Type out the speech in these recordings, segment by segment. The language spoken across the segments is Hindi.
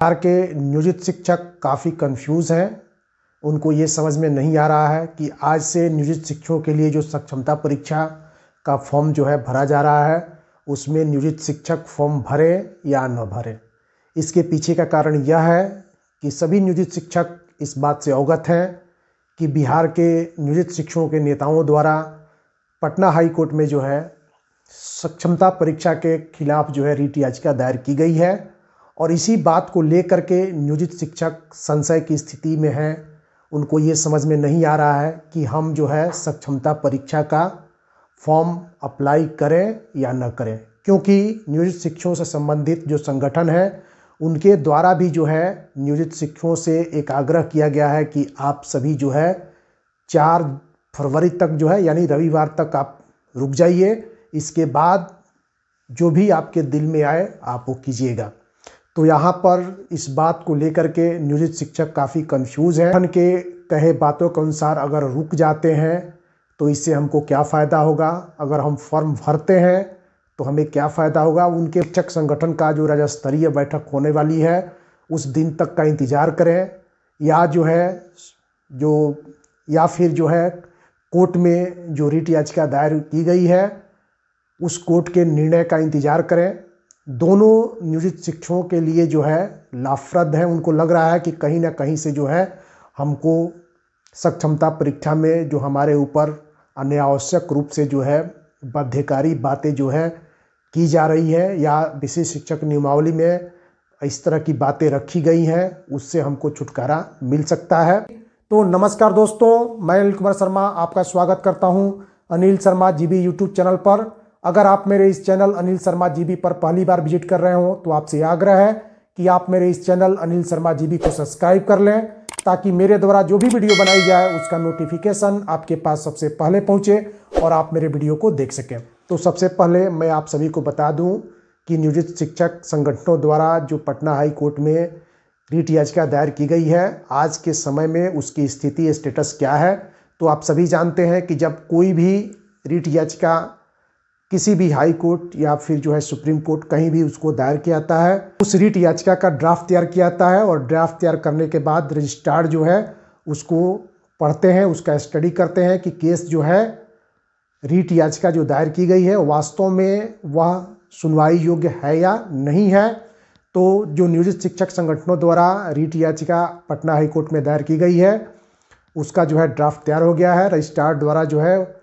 बिहार के नियोजित शिक्षक काफ़ी कंफ्यूज हैं। उनको ये समझ में नहीं आ रहा है कि आज से नियोजित शिक्षकों के लिए जो सक्षमता परीक्षा का फॉर्म जो है भरा जा रहा है, उसमें नियोजित शिक्षक फॉर्म भरे या न भरे। इसके पीछे का कारण यह है कि सभी नियोजित शिक्षक इस बात से अवगत हैं कि बिहार के नियोजित शिक्षकों के नेताओं द्वारा पटना हाई कोर्ट में जो है सक्षमता परीक्षा के खिलाफ जो है रिट याचिका दायर की गई है और इसी बात को लेकर के नियोजित शिक्षक संशय की स्थिति में हैं। उनको ये समझ में नहीं आ रहा है कि हम जो है सक्षमता परीक्षा का फॉर्म अप्लाई करें या न करें, क्योंकि नियोजित शिक्षकों से संबंधित जो संगठन है उनके द्वारा भी जो है नियोजित शिक्षकों से एक आग्रह किया गया है कि आप सभी जो है 4 फरवरी तक जो है यानी रविवार तक आप रुक जाइए, इसके बाद जो भी आपके दिल में आए आप वो कीजिएगा। तो यहाँ पर इस बात को लेकर के नियोजित शिक्षक काफ़ी कंफ्यूज हैं। संगठन के कहे बातों के अनुसार अगर रुक जाते हैं तो इससे हमको क्या फ़ायदा होगा, अगर हम फॉर्म भरते हैं तो हमें क्या फ़ायदा होगा। उनके शिक्षक संगठन का जो राज्य स्तरीय बैठक होने वाली है उस दिन तक का इंतज़ार करें या फिर जो है कोर्ट में जो रिट याचिका दायर की गई है उस कोर्ट के निर्णय का इंतज़ार करें। दोनों नियोजित शिक्षकों के लिए जो है लाभप्रद है। उनको लग रहा है कि कहीं ना कहीं से जो है हमको सक्षमता परीक्षा में जो हमारे ऊपर अनावश्यक रूप से जो है बाध्यकारी बातें जो है की जा रही है या विशेष शिक्षक नियमावली में इस तरह की बातें रखी गई हैं, उससे हमको छुटकारा मिल सकता है। तो नमस्कार दोस्तों, मैं अनिल कुमार शर्मा आपका स्वागत करता हूं Anil Sharma GB YouTube channel पर। अगर आप मेरे इस चैनल अनिल शर्मा जीबी पर पहली बार विजिट कर रहे हो तो आपसे आग्रह है कि आप मेरे इस चैनल अनिल शर्मा जीबी को सब्सक्राइब कर लें, ताकि मेरे द्वारा जो भी वीडियो बनाई जाए उसका नोटिफिकेशन आपके पास सबसे पहले पहुंचे और आप मेरे वीडियो को देख सकें। तो सबसे पहले मैं आप सभी को बता दूं कि नियोजित शिक्षक संगठनों द्वारा जो पटना हाई कोर्ट में रिट याचिका दायर की गई है, आज के समय में उसकी स्थिति स्टेटस क्या है। तो आप सभी जानते हैं कि जब कोई भी रिट याचिका किसी भी हाई कोर्ट या फिर जो है सुप्रीम कोर्ट कहीं भी उसको दायर किया जाता है, उस रिट याचिका का ड्राफ्ट तैयार किया जाता है और ड्राफ्ट तैयार करने के बाद रजिस्ट्रार जो है उसको पढ़ते हैं, उसका स्टडी करते हैं कि केस जो है रिट याचिका जो दायर की गई है वास्तव में वह सुनवाई योग्य है या नहीं है। तो जो नियोजित शिक्षक संगठनों द्वारा रिट याचिका पटना हाई कोर्ट में दायर की गई है उसका जो है ड्राफ्ट तैयार हो गया है। रजिस्ट्रार द्वारा जो है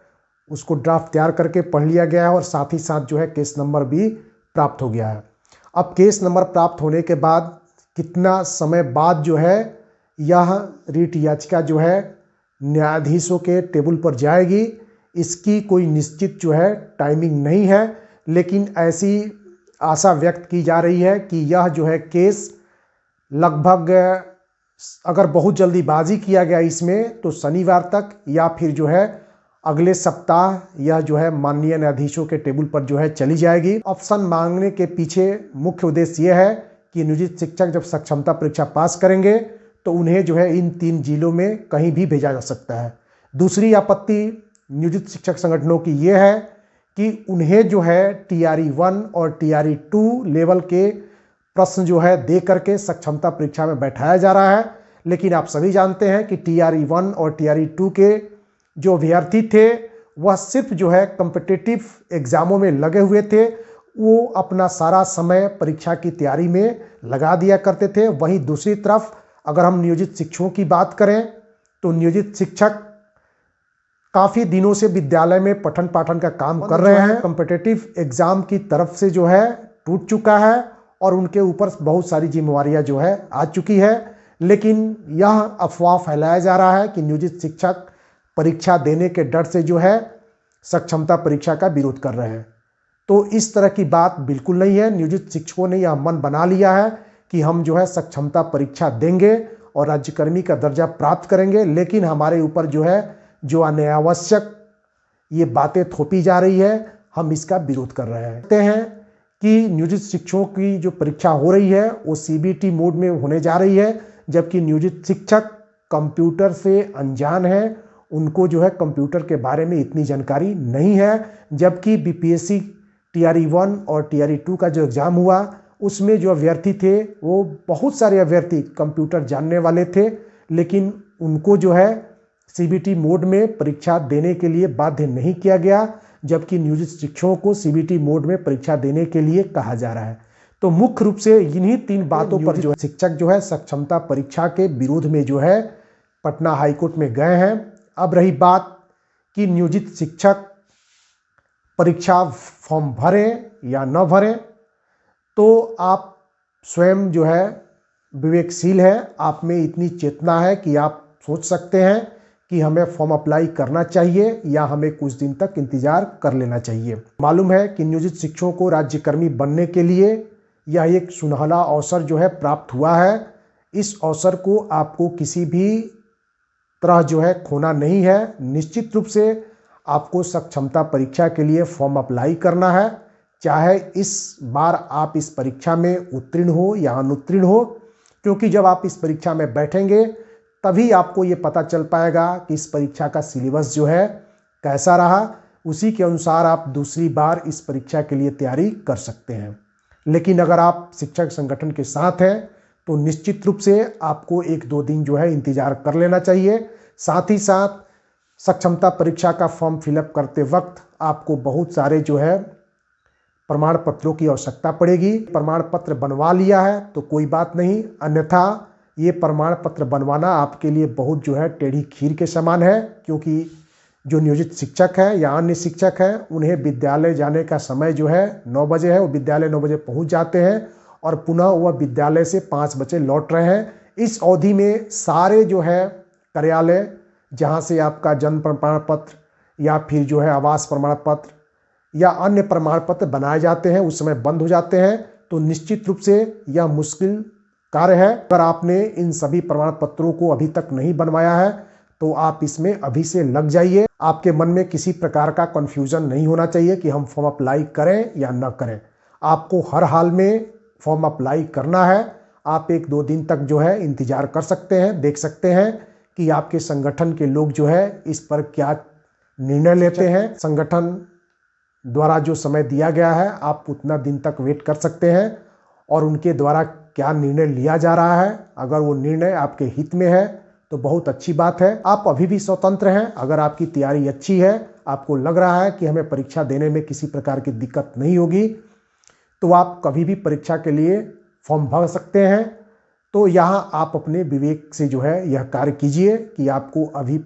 उसको ड्राफ्ट तैयार करके पढ़ लिया गया है और साथ ही साथ जो है केस नंबर भी प्राप्त हो गया है। अब केस नंबर प्राप्त होने के बाद कितना समय बाद जो है यह रिट याचिका जो है न्यायाधीशों के टेबल पर जाएगी, इसकी कोई निश्चित जो है टाइमिंग नहीं है, लेकिन ऐसी आशा व्यक्त की जा रही है कि यह जो है केस लगभग अगर बहुत जल्दीबाजी किया गया इसमें तो शनिवार तक या फिर जो है अगले सप्ताह यह जो है माननीय न्यायाधीशों के टेबल पर जो है चली जाएगी। ऑप्शन मांगने के पीछे मुख्य उद्देश्य यह है कि नियोजित शिक्षक जब सक्षमता परीक्षा पास करेंगे तो उन्हें जो है इन 3 जिलों में कहीं भी भेजा जा सकता है। दूसरी आपत्ति नियोजित शिक्षक संगठनों की यह है कि उन्हें जो है TRE 1 और TRE 2 लेवल के प्रश्न जो है दे करके सक्षमता परीक्षा में बैठाया जा रहा है, लेकिन आप सभी जानते हैं कि TRE 1 और TRE 2 के जो अभ्यर्थी थे वह सिर्फ जो है कॉम्पिटिटिव एग्जामों में लगे हुए थे, वो अपना सारा समय परीक्षा की तैयारी में लगा दिया करते थे। वहीं दूसरी तरफ अगर हम नियोजित शिक्षकों की बात करें तो नियोजित शिक्षक काफ़ी दिनों से विद्यालय में पठन पाठन का काम कर रहे हैं। कॉम्पिटिटिव एग्जाम की तरफ से जो है टूट चुका है और उनके ऊपर बहुत सारी जिम्मेवारियां जो है आ चुकी है, लेकिन यह अफवाह फैलाया जा रहा है कि नियोजित शिक्षक परीक्षा देने के डर से जो है सक्षमता परीक्षा का विरोध कर रहे हैं। तो इस तरह की बात बिल्कुल नहीं है। नियोजित शिक्षकों ने यह मन बना लिया है कि हम जो है सक्षमता परीक्षा देंगे और राज्यकर्मी का दर्जा प्राप्त करेंगे, लेकिन हमारे ऊपर जो है जो अनावश्यक ये बातें थोपी जा रही है हम इसका विरोध कर रहे हैं। कहते हैं कि नियोजित शिक्षकों की जो परीक्षा हो रही है वो CBT मोड में होने जा रही है, जबकि नियोजित शिक्षक कंप्यूटर से अनजान है, उनको जो है कंप्यूटर के बारे में इतनी जानकारी नहीं है। जबकि BPSC TRE 1 और TRE 2 का जो एग्ज़ाम हुआ उसमें जो अभ्यर्थी थे वो बहुत सारे अभ्यर्थी कंप्यूटर जानने वाले थे, लेकिन उनको जो है सीबीटी मोड में परीक्षा देने के लिए बाध्य नहीं किया गया, जबकि नियोजित शिक्षकों को सीबीटी मोड में परीक्षा देने के लिए कहा जा रहा है। तो मुख्य रूप से इन्हीं 3 बातों पर जो शिक्षक जो है सक्षमता परीक्षा के विरोध में जो है पटना हाईकोर्ट में गए हैं। अब रही बात कि नियोजित शिक्षक परीक्षा फॉर्म भरें या न भरें, तो आप स्वयं जो है विवेकशील है, आप में इतनी चेतना है कि आप सोच सकते हैं कि हमें फॉर्म अप्लाई करना चाहिए या हमें कुछ दिन तक इंतजार कर लेना चाहिए। मालूम है कि नियोजित शिक्षकों को राज्यकर्मी बनने के लिए यह एक सुनहरा अवसर जो है प्राप्त हुआ है। इस अवसर को आपको किसी भी तरह जो है खोना नहीं है। निश्चित रूप से आपको सक्षमता परीक्षा के लिए फॉर्म अप्लाई करना है, चाहे इस बार आप इस परीक्षा में उत्तीर्ण हो या अनुत्तीर्ण हो, क्योंकि जब आप इस परीक्षा में बैठेंगे तभी आपको ये पता चल पाएगा कि इस परीक्षा का सिलेबस जो है कैसा रहा। उसी के अनुसार आप दूसरी बार इस परीक्षा के लिए तैयारी कर सकते हैं। लेकिन अगर आप शिक्षक संगठन के साथ हैं तो निश्चित रूप से आपको 1-2 दिन जो है इंतजार कर लेना चाहिए। साथ ही साथ सक्षमता परीक्षा का फॉर्म फिलअप करते वक्त आपको बहुत सारे जो है प्रमाण पत्रों की आवश्यकता पड़ेगी। प्रमाण पत्र बनवा लिया है तो कोई बात नहीं, अन्यथा ये प्रमाण पत्र बनवाना आपके लिए बहुत जो है टेढ़ी खीर के समान है, क्योंकि जो नियोजित शिक्षक है या अन्य शिक्षक है उन्हें विद्यालय जाने का समय जो है 9 बजे है। वो विद्यालय 9 बजे पहुंच जाते हैं और पुनः वह विद्यालय से 5 बजे लौट रहे हैं। इस अवधि में सारे जो है कार्यालय जहां से आपका जन्म प्रमाण पत्र या फिर जो है आवास प्रमाण पत्र या अन्य प्रमाण पत्र बनाए जाते हैं उस समय बंद हो जाते हैं। तो निश्चित रूप से यह मुश्किल कार्य है। अगर आपने इन सभी प्रमाण पत्रों को अभी तक नहीं बनवाया है तो आप इसमें अभी से लग जाइए। आपके मन में किसी प्रकार का कंफ्यूजन नहीं होना चाहिए कि हम फॉर्म अप्लाई करें या न करें। आपको हर हाल में फॉर्म अप्लाई करना है। आप 1-2 दिन तक जो है इंतजार कर सकते हैं, देख सकते हैं कि आपके संगठन के लोग जो है इस पर क्या निर्णय लेते हैं। संगठन द्वारा जो समय दिया गया है आप उतना दिन तक वेट कर सकते हैं और उनके द्वारा क्या निर्णय लिया जा रहा है, अगर वो निर्णय आपके हित में है तो बहुत अच्छी बात है। आप अभी भी स्वतंत्र हैं। अगर आपकी तैयारी अच्छी है, आपको लग रहा है कि हमें परीक्षा देने में किसी प्रकार की दिक्कत नहीं होगी, तो आप कभी भी परीक्षा के लिए फॉर्म भर सकते हैं। तो यहाँ आप अपने विवेक से जो है यह कार्य कीजिए कि आपको अभी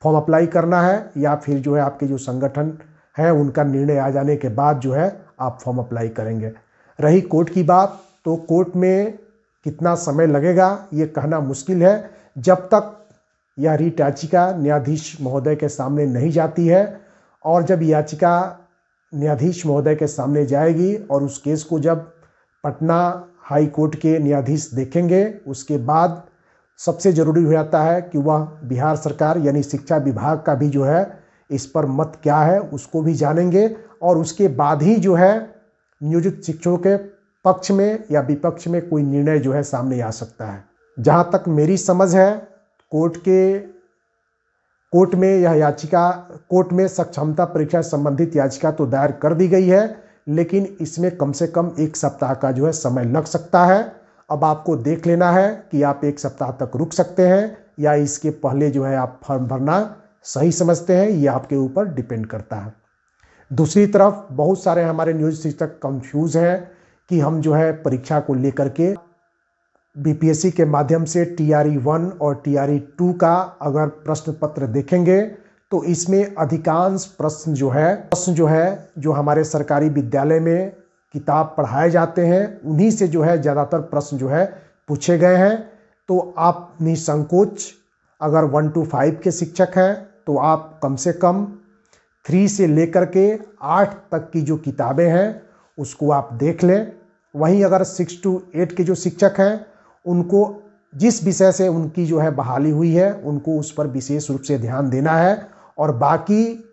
फॉर्म अप्लाई करना है या फिर जो है आपके जो संगठन है उनका निर्णय आ जाने के बाद जो है आप फॉर्म अप्लाई करेंगे। रही कोर्ट की बात, तो कोर्ट में कितना समय लगेगा ये कहना मुश्किल है। जब तक यह रीट याचिका न्यायाधीश महोदय के सामने नहीं जाती है और जब याचिका न्यायाधीश महोदय के सामने जाएगी और उस केस को जब पटना हाई कोर्ट के न्यायाधीश देखेंगे, उसके बाद सबसे ज़रूरी हो जाता है कि वह बिहार सरकार यानी शिक्षा विभाग का भी जो है इस पर मत क्या है उसको भी जानेंगे और उसके बाद ही जो है नियोजित शिक्षकों के पक्ष में या विपक्ष में कोई निर्णय जो है सामने आ सकता है। जहाँ तक मेरी समझ है, कोर्ट में यह याचिका, कोर्ट में सक्षमता परीक्षा संबंधित याचिका तो दायर कर दी गई है, लेकिन इसमें कम से कम 1 सप्ताह का जो है समय लग सकता है। अब आपको देख लेना है कि आप 1 सप्ताह तक रुक सकते हैं या इसके पहले जो है आप फॉर्म भरना सही समझते हैं, ये आपके ऊपर डिपेंड करता है। दूसरी तरफ बहुत सारे हमारे नियोजित शिक्षक कंफ्यूज हैं कि हम जो है परीक्षा को लेकर के बीपीएससी के माध्यम से TRE 1 और TRE 2 का अगर प्रश्न पत्र देखेंगे तो इसमें अधिकांश प्रश्न जो है जो हमारे सरकारी विद्यालय में किताब पढ़ाए जाते हैं उन्हीं से जो है ज़्यादातर प्रश्न जो है पूछे गए हैं। तो आप निसंकोच अगर 1 to 5 के शिक्षक हैं तो आप कम से कम 3 से लेकर के 8 तक की जो किताबें हैं उसको आप देख लें। वहीं अगर 6 to 8 के जो शिक्षक हैं उनको जिस विषय से उनकी जो है बहाली हुई है उनको उस पर विशेष रूप से ध्यान देना है और बाकी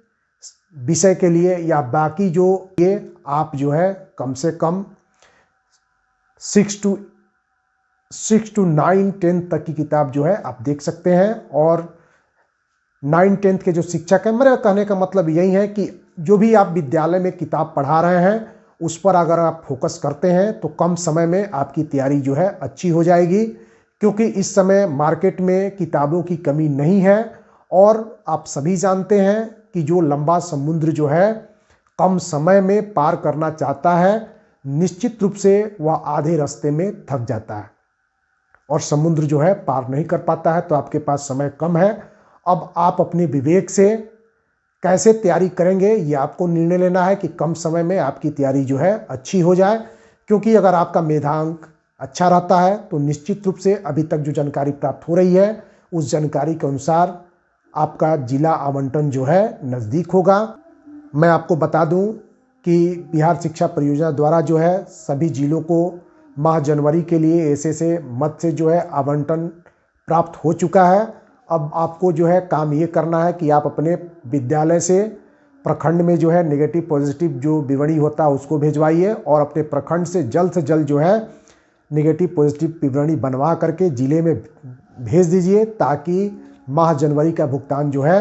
विषय के लिए या बाकी जो ये आप जो है कम से कम 6 to 9, 10 तक की किताब जो है आप देख सकते हैं। और 9, 10 के जो शिक्षक हैं, मेरे कहने का मतलब यही है कि जो भी आप विद्यालय में किताब पढ़ा रहे हैं उस पर अगर आप फोकस करते हैं तो कम समय में आपकी तैयारी जो है अच्छी हो जाएगी, क्योंकि इस समय मार्केट में किताबों की कमी नहीं है। और आप सभी जानते हैं कि जो लंबा समुद्र जो है कम समय में पार करना चाहता है, निश्चित रूप से वह आधे रास्ते में थक जाता है और समुद्र जो है पार नहीं कर पाता है। तो आपके पास समय कम है। अब आप अपने विवेक से कैसे तैयारी करेंगे, ये आपको निर्णय लेना है कि कम समय में आपकी तैयारी जो है अच्छी हो जाए। क्योंकि अगर आपका मेधांक अच्छा रहता है तो निश्चित रूप से अभी तक जो जानकारी प्राप्त हो रही है उस जानकारी के अनुसार आपका जिला आवंटन जो है नज़दीक होगा। मैं आपको बता दूं कि बिहार शिक्षा परियोजना द्वारा जो है सभी जिलों को माह जनवरी के लिए ऐसे मद से जो है आवंटन प्राप्त हो चुका है। अब आपको जो है काम ये करना है कि आप अपने विद्यालय से प्रखंड में जो है नेगेटिव पॉजिटिव जो विवरणी होता है उसको भिजवाइए और अपने प्रखंड से जल्द जो है नेगेटिव पॉजिटिव विवरणी बनवा करके जिले में भेज दीजिए, ताकि माह जनवरी का भुगतान जो है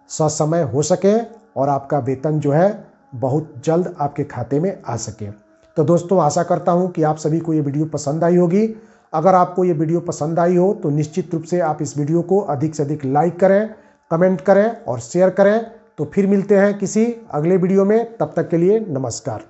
ससमय हो सके और आपका वेतन जो है बहुत जल्द आपके खाते में आ सके। तो दोस्तों, आशा करता हूं कि आप सभी को ये वीडियो पसंद आई होगी। अगर आपको ये वीडियो पसंद आई हो तो निश्चित रूप से आप इस वीडियो को अधिक से अधिक लाइक करें, कमेंट करें और शेयर करें। तो फिर मिलते हैं किसी अगले वीडियो में, तब तक के लिए नमस्कार।